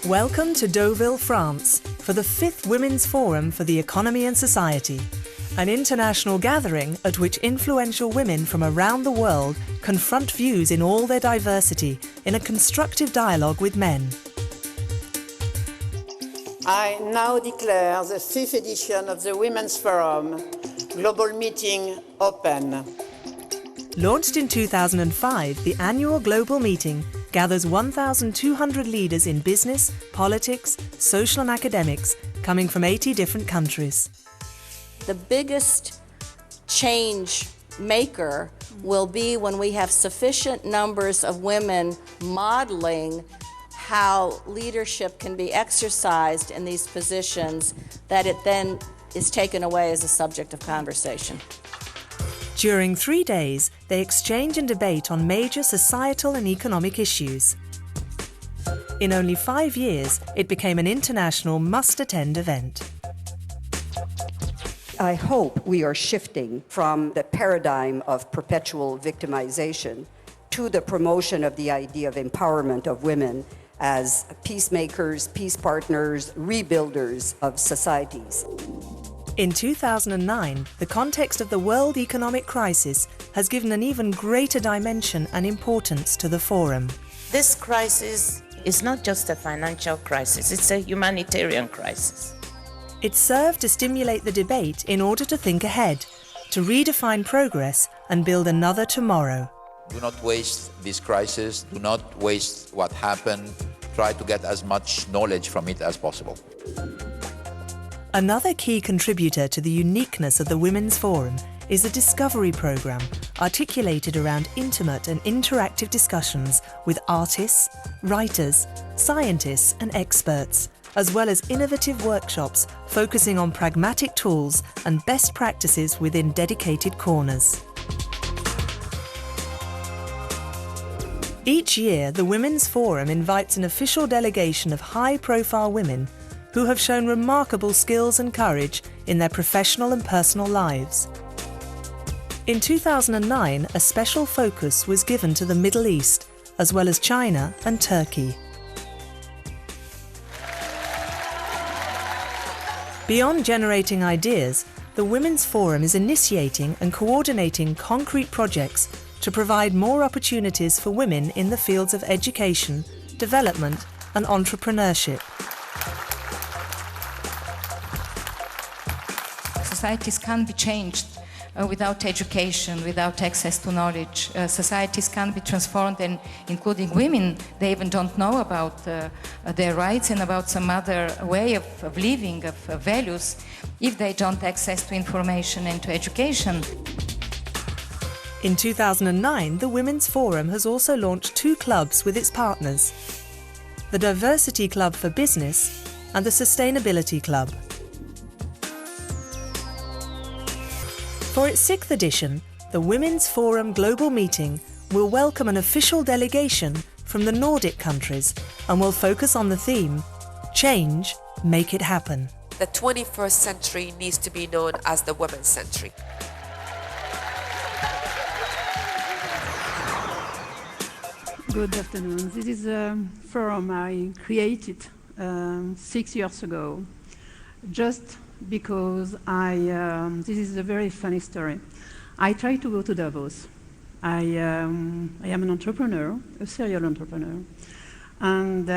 Welcome to Deauville, France, for the 5th Women's Forum for the Economy and Society, an international gathering at which influential women from around the world confront views in all their diversity in a constructive dialogue with men. I now declare the 5th edition of the Women's Forum Global Meeting open. Launched in 2005, the annual global meeting gathers 1,200 leaders in business, politics, social and academics, coming from 80 different countries. The biggest change maker will be when we have sufficient numbers of women modeling how leadership can be exercised in these positions, that it then is taken away as a subject of conversation. During 3 days, they exchange and debate on major societal and economic issues. In only 5 years, it became an international must-attend event. I hope we are shifting from the paradigm of perpetual victimization to the promotion of the idea of empowerment of women as peacemakers, peace partners, rebuilders of societies. In 2009, the context of the world economic crisis has given an even greater dimension and importance to the forum. This crisis is not just a financial crisis, it's a humanitarian crisis. It served to stimulate the debate in order to think ahead, to redefine progress and build another tomorrow. Do not waste this crisis, do not waste what happened, try to get as much knowledge from it as possible. Another key contributor to the uniqueness of the Women's Forum is a discovery programme articulated around intimate and interactive discussions with artists, writers, scientists and experts, as well as innovative workshops focusing on pragmatic tools and best practices within dedicated corners. Each year, the Women's Forum invites an official delegation of high-profile women who have shown remarkable skills and courage in their professional and personal lives. In 2009, a special focus was given to the Middle East, as well as China and Turkey. Beyond generating ideas, the Women's Forum is initiating and coordinating concrete projects to provide more opportunities for women in the fields of education, development and entrepreneurship. Societies can't be changed without education, without access to knowledge. Societies can't be transformed, and including women, they even don't know about their rights and about some other way of living, of values, if they don't access to information and to education. In 2009, the Women's Forum has also launched 2 clubs with its partners: the Diversity Club for Business and the Sustainability Club. For its 6th edition, the Women's Forum Global Meeting will welcome an official delegation from the Nordic countries and will focus on the theme, Change, Make It Happen. The 21st century needs to be known as the women's century. Good afternoon. This is a forum I created 6 years ago, just because this is a very funny story. I tried to go to Davos. I am an entrepreneur, a serial entrepreneur, and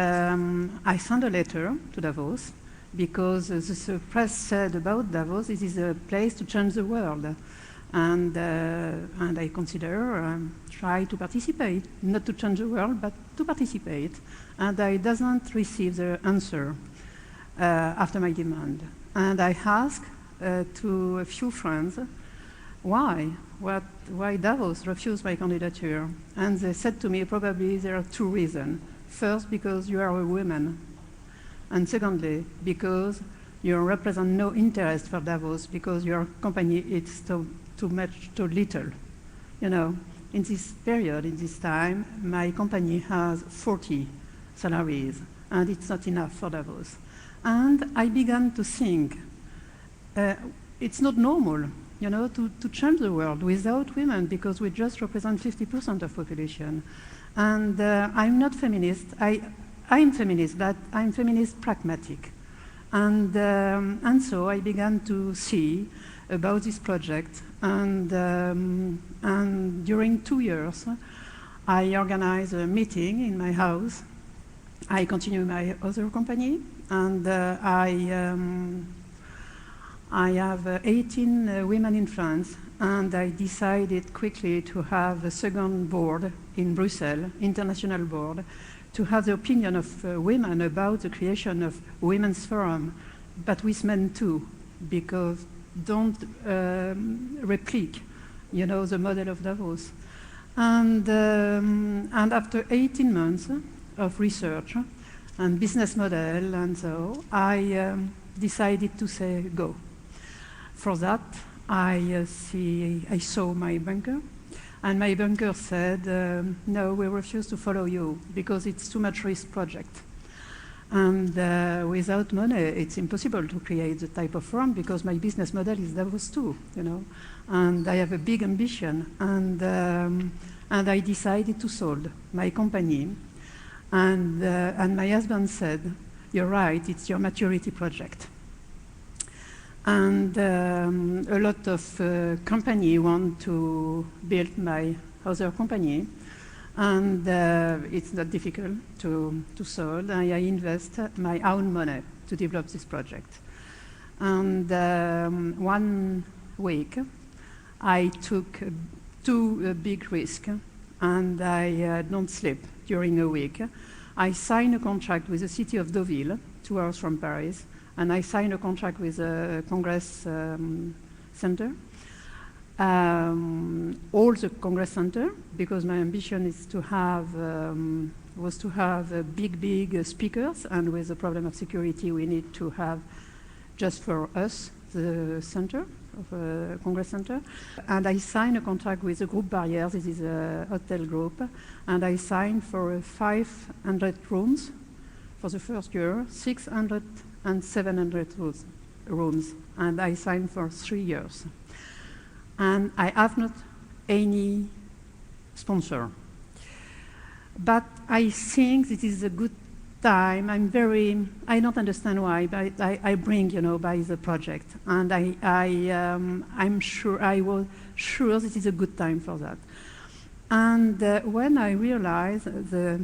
I sent a letter to Davos because the press said about Davos, this is a place to change the world, and I consider try to participate, not to change the world, but to participate, and I doesn't receive the answer after my demand. And I asked to a few friends, why Davos refused my candidature? And they said to me, probably there are 2 reasons. First, because you are a woman. And secondly, because you represent no interest for Davos, because your company is too little. You know, in this period, in this time, my company has 40 salaries, and it's not enough for Davos. And I began to think, it's not normal, you know, to change the world without women, because we just represent 50% of population. And I'm not feminist. I'm feminist, but I'm feminist pragmatic. And so I began to see about this project, and during 2 years, I organized a meeting in my house. I continue my other company, and I have 18 women in France, and I decided quickly to have a second board in Brussels, international board, to have the opinion of women about the creation of women's forum, but with men too, because don't replicate, you know, the model of Davos. And after 18 months of research and business model, and so I decided to say go. For that, I saw my banker, and my banker said, no, we refuse to follow you because it's too much risk project. And without money, it's impossible to create the type of firm because my business model is Davos too, you know. And I have a big ambition, and I decided to sold my company. And my husband said, you're right, it's your maturity project. And a lot of company want to build my other company, and it's not difficult to solve. I invest my own money to develop this project. And 1 week, I took 2 big risks, and I don't sleep during a week. I signed a contract with the city of Deauville, 2 hours from Paris, and I signed a contract with a Congress Center. All the Congress Center, because my ambition is to have, was to have big speakers, and with the problem of security, we need to have just for us, the center, of Congress Center. And I signed a contract with the group Barrière, this is a hotel group, and I signed for 500 rooms for the first year, 600 and 700 rooms, and I signed for 3 years. And I have not any sponsor. But I think this is a good time. I don't understand why, but I bring, you know, by the project. And I'm sure, I was sure this is a good time for that. And when I realized the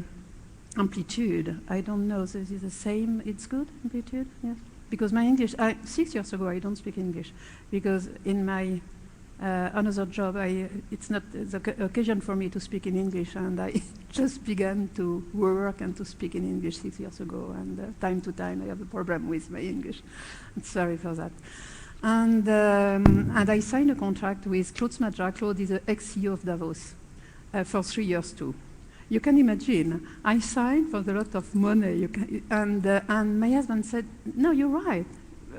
amplitude, I don't know, this is the same, it's good, amplitude, yes? Because my English, 6 years ago, I don't speak English, because in my another job, it's not the occasion for me to speak in English, and I just began to work and to speak in English 6 years ago, and time to time I have a problem with my English. I'm sorry for that. And I signed a contract with Claude Smadja. Claude is the ex-CEO of Davos for 3 years too. You can imagine, I signed for a lot of money, and my husband said, no, you're right,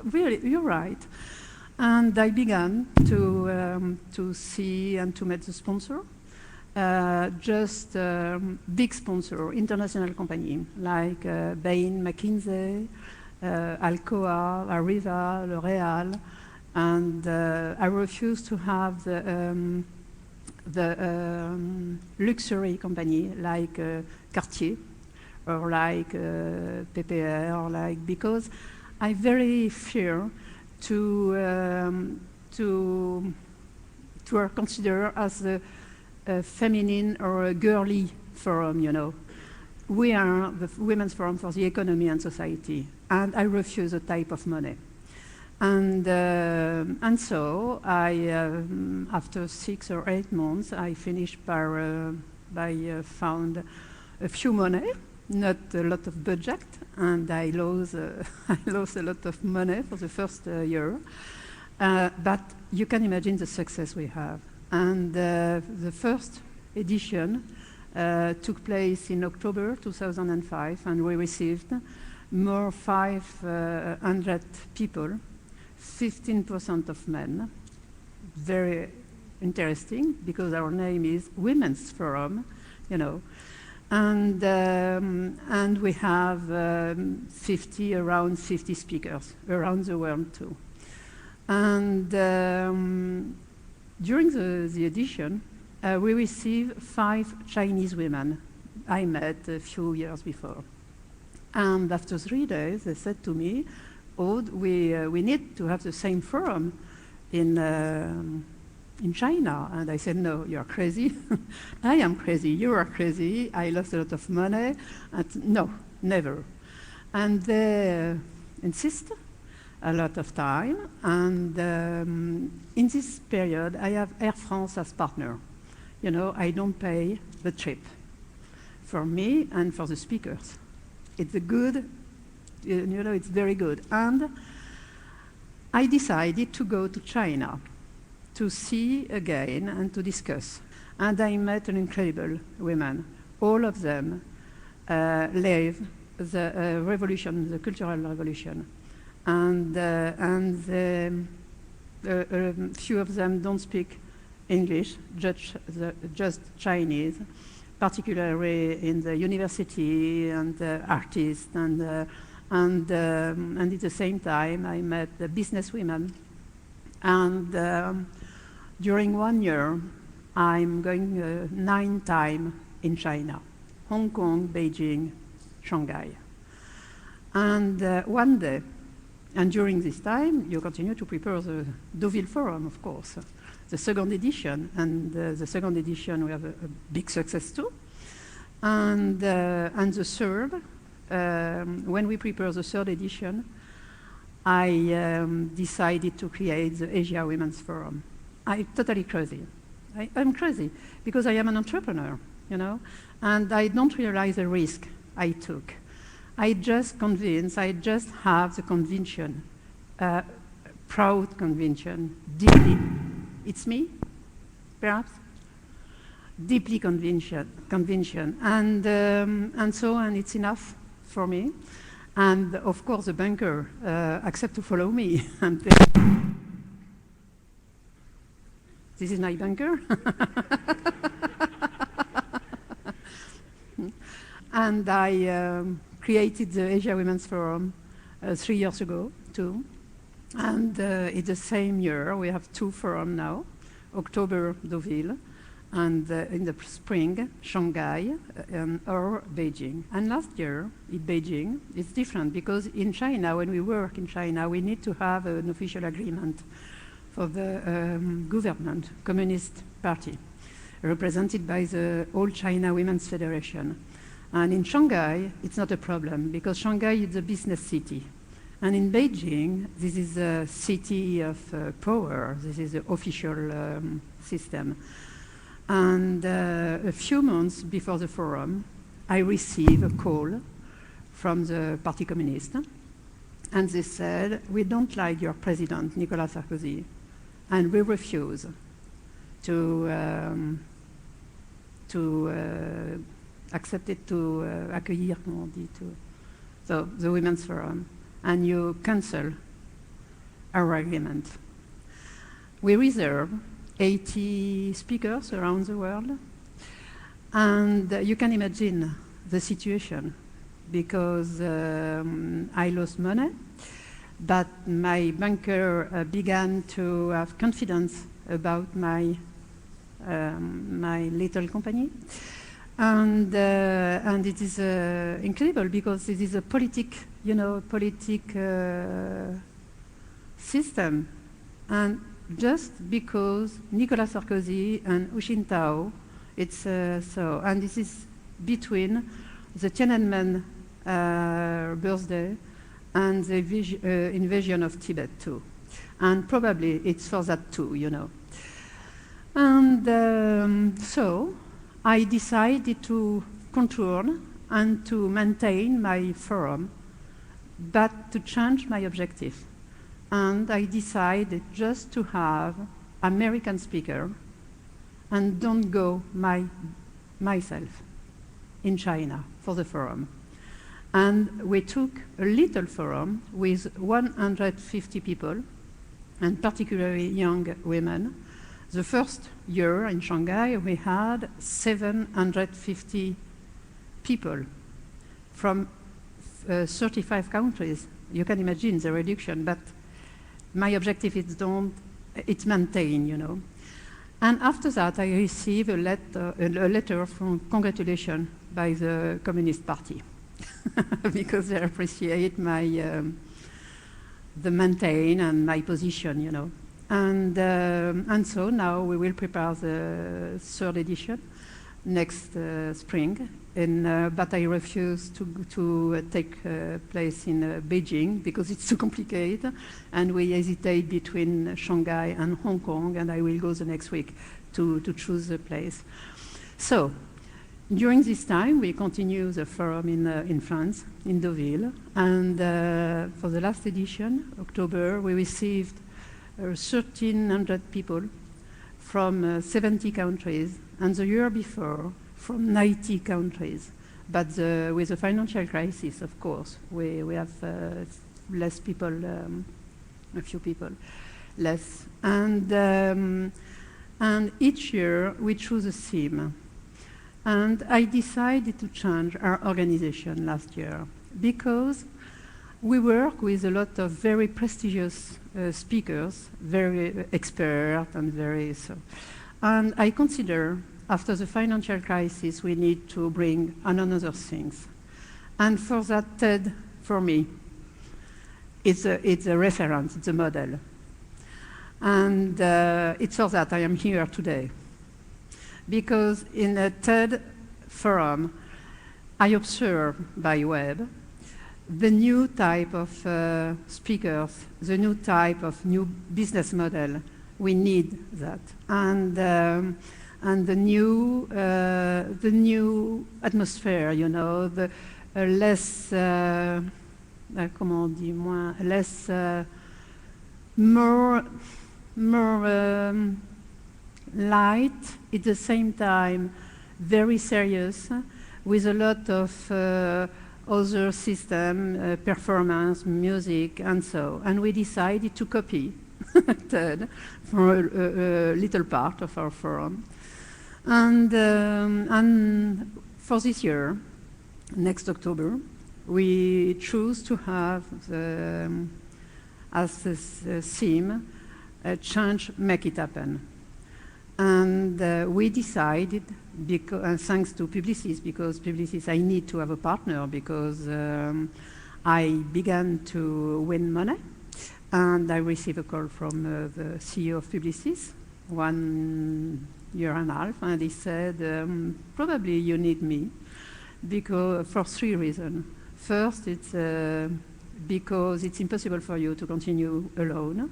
really, you're right. And I began to see and to meet the sponsor, just big sponsor, international company, like Bain, McKinsey, Alcoa, Arriva, L'Oréal, and I refused to have the luxury company like Cartier or like PPR, or like, because I very fear to are considered as a feminine or a girly forum, you know. We are the Women's Forum for the Economy and Society, and I refuse a type of money. And so I, after 6 or 8 months, I finished by found a few money, not a lot of budget, and I lost a lot of money for the first year. But you can imagine the success we have. And the first edition took place in October 2005, and we received more 500 people, 15% of men. Very interesting, because our name is Women's Forum, you know. And we have around 50 speakers around the world too. And during the edition, we received 5 Chinese women I met a few years before. And after 3 days, they said to me, Aude, we need to have the same forum in China. And I said, no, you're crazy. I am crazy, you are crazy. I lost a lot of money. And no, never. And they insist a lot of time. And in this period, I have Air France as partner. You know, I don't pay the trip for me and for the speakers. It's a good, you know, it's very good. And I decided to go to China to see again and to discuss. And I met an incredible women. All of them live the revolution, the cultural revolution. And a few of them don't speak English, just Chinese, particularly in the university and artists. And at the same time, I met the businesswomen. And during 1 year, I'm going 9 times in China, Hong Kong, Beijing, Shanghai. And one day, and during this time, you continue to prepare the Deauville Forum, of course, the second edition. And the second edition, we have a big success too. And the third, when we prepare the third edition, I decided to create the Asia Women's Forum. I'm totally crazy. I'm crazy because I am an entrepreneur, you know, and I don't realize the risk I took. I just have the conviction, proud conviction, deeply. It's me, perhaps? Deeply conviction. And so it's enough for me. And of course, the banker accept to follow me. This is my banker. And I created the Asia Women's Forum 3 years ago, too. And it's the same year, we have 2 forums now, October, Deauville, and in the spring, Shanghai or Beijing. And last year, in Beijing, it's different because in China, when we work in China, we need to have an official agreement for the government, Communist Party, represented by the All China Women's Federation. And in Shanghai, it's not a problem because Shanghai is a business city. And in Beijing, this is a city of power. This is the official system. And a few months before the forum, I received a call from the Parti Communiste. And they said, we don't like your president, Nicolas Sarkozy, and we refuse to accept it, to accueillir, comment on dit, so the Women's Forum, and you cancel our agreement. We reserve 80 speakers around the world, and you can imagine the situation because I lost money, but my banker began to have confidence about my little company. And it is incredible because it is a politic system. And just because Nicolas Sarkozy and Hu Jintao, it's so. And this is between the Tiananmen birthday and the invasion of Tibet too. And probably it's for that too, you know. And so I decided to control and to maintain my forum, but to change my objective. And I decided just to have American speaker and don't go myself in China for the forum. And we took a little forum with 150 people, and particularly young women. The first year in Shanghai, we had 750 people from 35 countries. You can imagine the reduction, but my objective is it's maintain, you know. And after that, I received a letter from congratulation by the Communist Party. because they appreciate my the maintain and my position, you know. And so now we will prepare the third edition next spring. But I refuse to take place in Beijing because it's too complicated, and we hesitate between Shanghai and Hong Kong, and I will go the next week to choose a place. So during this time, we continue the forum in France, in Deauville, and for the last edition, October, we received 1,300 people from 70 countries, and the year before, from 90 countries. But with the financial crisis, of course, we have less people, a few people less. And each year, we choose a theme. And I decided to change our organization last year because we work with a lot of very prestigious speakers, very expert and very so. And I consider after the financial crisis we need to bring another things. And for that TED, for me, it's a reference, it's a model. And it's for that I am here today. Because in a TED forum, I observe by web the new type of speakers, the new type of new business model. We need that, and the new atmosphere. You know, the less comment on dit moins less more light, at the same time very serious, with a lot of other system, performance, music, and so. And we decided to copy TED for a little part of our forum. And for this year, next October, we choose to have as a theme, change, make it happen. And we decided, thanks to Publicis, because Publicis, I need to have a partner because I began to win money, and I received a call from the CEO of Publicis 1 year and a half, and he said, probably you need me because for 3 reasons. First, it's because it's impossible for you to continue alone,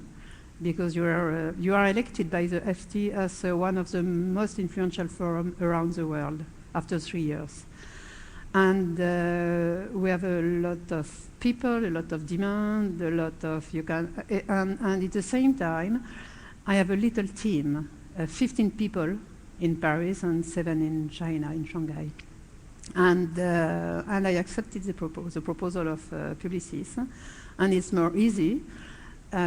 because you are elected by the FT as one of the most influential forums around the world after 3 years. And we have a lot of people, a lot of demand, a lot of and at the same time, I have a little team, 15 people in Paris and 7 in China, in Shanghai. And I accepted the proposal of Publicis, and it's more easy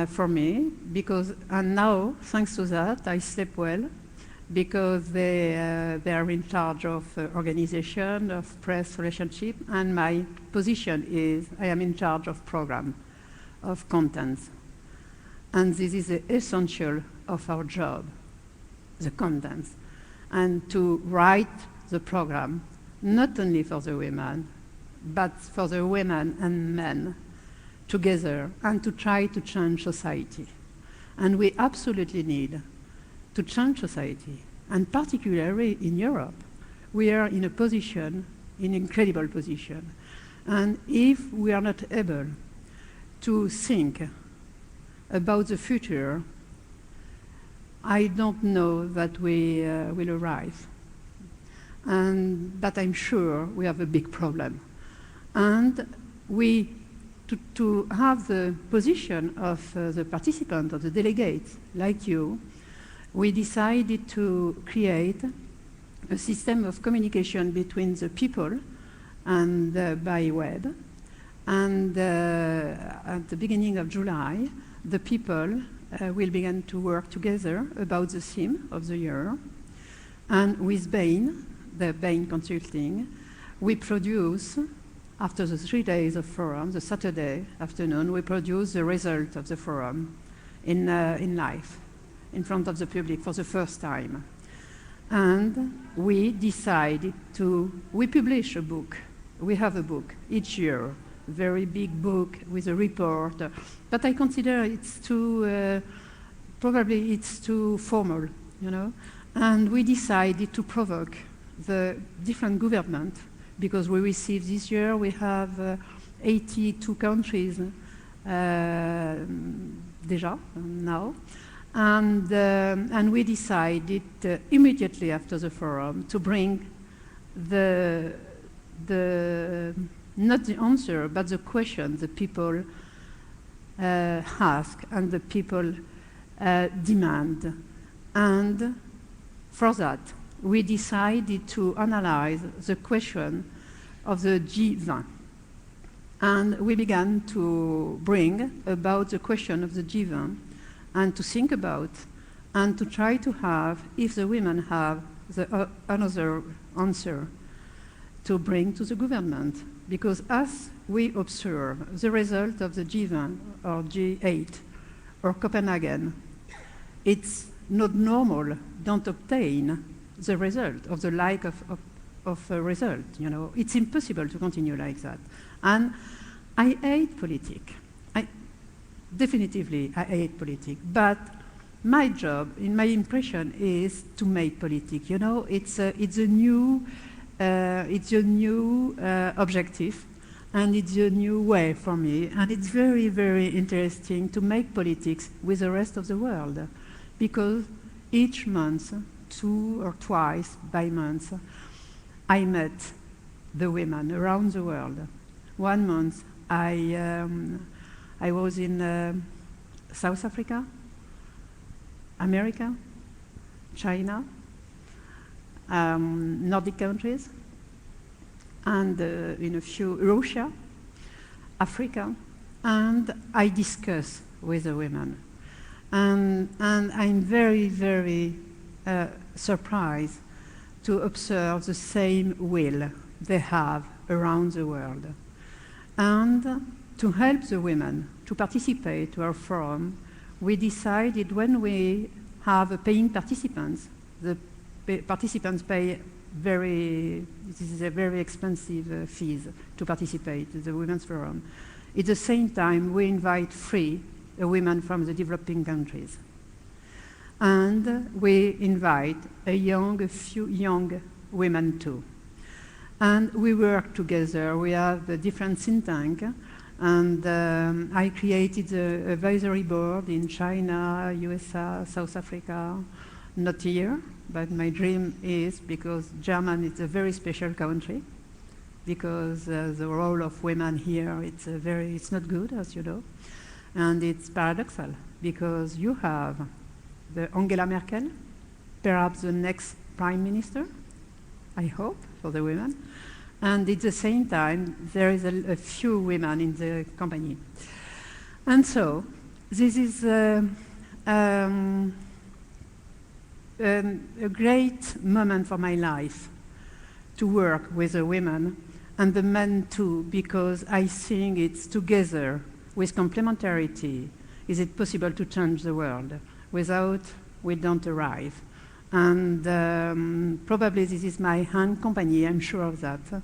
for me because, and now thanks to that, I sleep well because they are in charge of organization, of press relationship, and my position is I am in charge of program, of contents, and this is the essential of our job, the contents, and to write the program. Not only for the women, but for the women and men together, and to try to change society. And we absolutely need to change society, and particularly in Europe. We are in a position, in incredible position. And if we are not able to think about the future, I don't know that we will arrive. But I'm sure we have a big problem. And to have the position of the participant, of the delegates, like you, we decided to create a system of communication between the people and by web. And at the beginning of July, the people will begin to work together about the theme of the year. And with Bain, the Bain Consulting, we produce, after the 3 days of forum, the Saturday afternoon, we produce the result of the forum in live, in front of the public for the first time. And we decided we publish a book we have a book each year, very big book with a report, but I consider it's too, probably it's too formal, you know. And we decided to provoke the different government, because we received this year, we have 82 countries déjà now. And we decided immediately after the forum to bring not the answer, but the question the people ask and the people demand. And for that, we decided to analyze the question of the G20. And we began to bring about the question of the G20 and to think about and to try to have, if the women have another answer to bring to the government. Because as we observe the result of the G20 or G8 or Copenhagen, it's not normal, don't obtain the result of the like of a result, you know. It's impossible to continue like that. And I hate politics. Definitively, I hate politics. But my job, in my impression, is to make politics. You know, it's a new objective, and it's a new way for me. And it's very, very interesting to make politics with the rest of the world, because each month, 2 or twice by month, I met the women around the world. One month, I was in South Africa, America, China, Nordic countries, and in a few, Russia, Africa, and I discuss with the women. And I'm very, very surprised to observe the same will they have around the world. And to help the women to participate to our forum, we decided when we have paying participants, the participants pay this is a very expensive fees to participate in the Women's Forum. At the same time, we invite free women from the developing countries. And we invite a few young women too. And we work together. We have a different think tank. And I created an advisory board in China, USA, South Africa, not here, but my dream is, because Germany is a very special country, because the role of women here, it's not good, as you know. And it's paradoxal, because you have the Angela Merkel, perhaps the next prime minister, I hope, for the women. And at the same time, there is a few women in the company. And so, this is a great moment for my life to work with the women and the men too, because I think it's together with complementarity is it possible to change the world. Without, we don't arrive. And probably this is my hand company, I'm sure of that.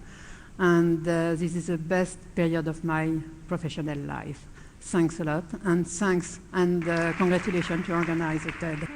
And this is the best period of my professional life. Thanks a lot, and thanks and congratulations to organize the TED.